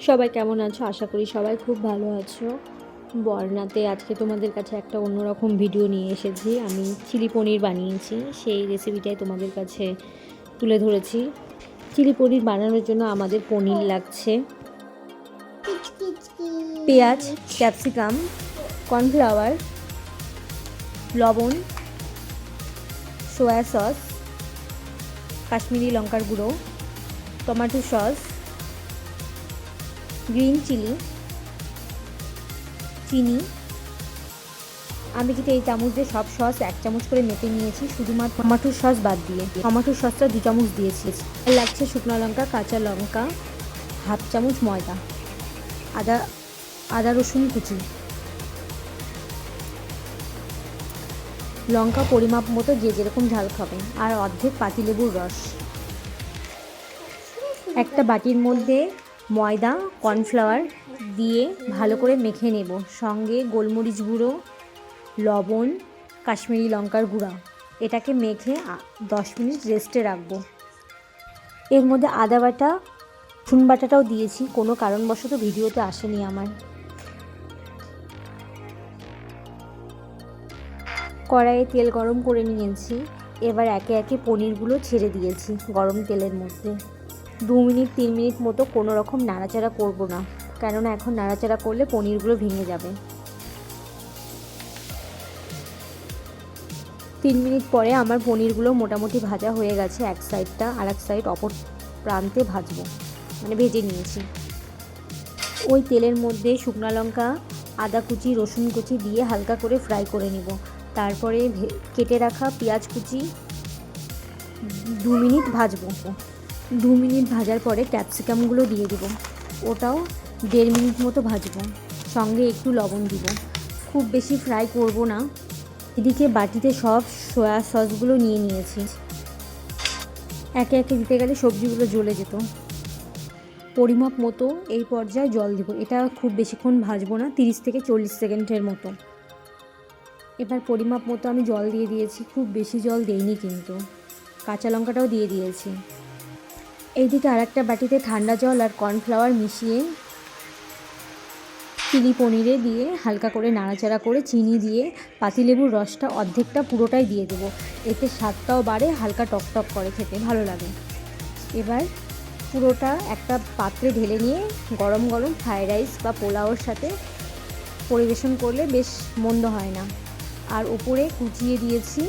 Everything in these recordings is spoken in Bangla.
সবাই কেমন আছো? আশা করি সবাই খুব ভালো আছো। বর্ণাতে আজকে তোমাদের কাছে একটা অন্যরকম ভিডিও নিয়ে এসেছি। আমি চিলি পনির বানিয়েছি, সেই রেসিপিটাই তোমাদের কাছে তুলে ধরেছি। চিলি পনির বানানোর জন্য আমাদের পনির লাগছে, পেঁয়াজ, ক্যাপসিকাম, কর্নফ্লাওয়ার, লবণ, সোয়া সস, কাশ্মীরি লঙ্কার গুঁড়ো, টমেটো সস, গ্রিন চিলি, চিনি। আমি কিন্তু এই চামচ দিয়ে সব সস 1 চামচ করে মেপে নিয়েছি, শুধুমাত্র টমেটোর সস বাদ দিয়ে। টমেটোর সসটা 2 চামচ দিয়েছি। লাগছে শুকনো লঙ্কা, কাঁচা লঙ্কা, হাফ চামচ ময়দা, আদা আদা রসুন কুচি, লঙ্কা পরিমাপ মতো যে যেরকম ঝাল খাবে, আর অর্ধেক পাতিলেবুর রস। একটা বাটির মধ্যে ময়দা, কর্নফ্লাওয়ার দিয়ে ভালো করে মেখে নেব, সঙ্গে গোলমরিচ গুঁড়ো, লবণ, কাশ্মীরি লঙ্কার গুঁড়া। এটাকে মেখে 10 মিনিট রেস্টে রাখবো। এর মধ্যে আদা বাটা, রসুন বাটাটাও দিয়েছি, কোনো কারণবশত ভিডিওতে আসেনি আমার। কড়াইয়ে তেল গরম করে নিয়েছি, এবার একে একে পনিরগুলো ছেড়ে দিয়েছি গরম তেলের মধ্যে। 2 মিনিট 3 মিনিট মতো কোনো রকম নাড়াচাড়া করব না, কেননা এখন নাড়াচাড়া করলে পনিরগুলো ভেঙে যাবে। 3 মিনিট পরে আমার পনিরগুলো মোটামুটি ভাজা হয়ে গেছে এক সাইডটা, আর এক সাইড অপর প্রান্তে ভাজবো, মানে ভেজে নিয়েছি। ওই তেলের মধ্যে শুকনো লঙ্কা, আদা কুচি, রসুন কুচি দিয়ে হালকা করে ফ্রাই করে নেব। তারপরে কেটে রাখা পেঁয়াজ কুচি 2 মিনিট ভাজবো। 2 মিনিট ভাজার পরে ক্যাপসিকামগুলো দিয়ে দেবো, ওটাও 1.5 মিনিট মতো ভাজবো, সঙ্গে একটু লবণ দিব। খুব বেশি ফ্রাই করব না। এদিকে বাটিতে সব সয়া সসগুলো নিয়ে নিয়েছি, একে একে দিতে গেলে সবজিগুলো জ্বলে যেত। পরিমাপ মতো এই পর্যায়ে জল দেব। এটা খুব বেশিক্ষণ ভাজবো না, 30 থেকে 40 সেকেন্ডের মতো। এবার পরিমাপ মতো আমি জল দিয়ে দিয়েছি, খুব বেশি জল দেইনি কিন্তু। কাঁচা লঙ্কাটাও দিয়ে দিয়েছি। এইদিকে আরেকটা বাটিতে ঠান্ডা জল আর কর্নফ্লাওয়ার মিশিয়ে চিলি পনিরে দিয়ে হালকা করে নাড়াচাড়া করে চিনি দিয়ে পাতিলেবুর রসটা অর্ধেকটা পুরোটাই দিয়ে দেবো। এতে স্বাদটাও বাড়ে, হালকা টকটক করে খেতে ভালো লাগে। এবার পুরোটা একটা পাত্রে ঢেলে নিয়ে গরম গরম ফ্রায়েড রাইস বা পোলাওর সাথে পরিবেশন করলে বেশ মন্দ হয় না। আর ওপরে কুচিয়ে দিয়েছি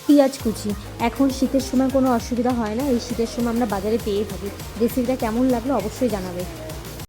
পেঁয়াজ কুচি। এখন শীতের সময় কোনো অসুবিধা হয় না, এই শীতের সময় আমরা বাজারে পেয়ে থাকি। রেসিপিটা কেমন লাগলো অবশ্যই জানাবে।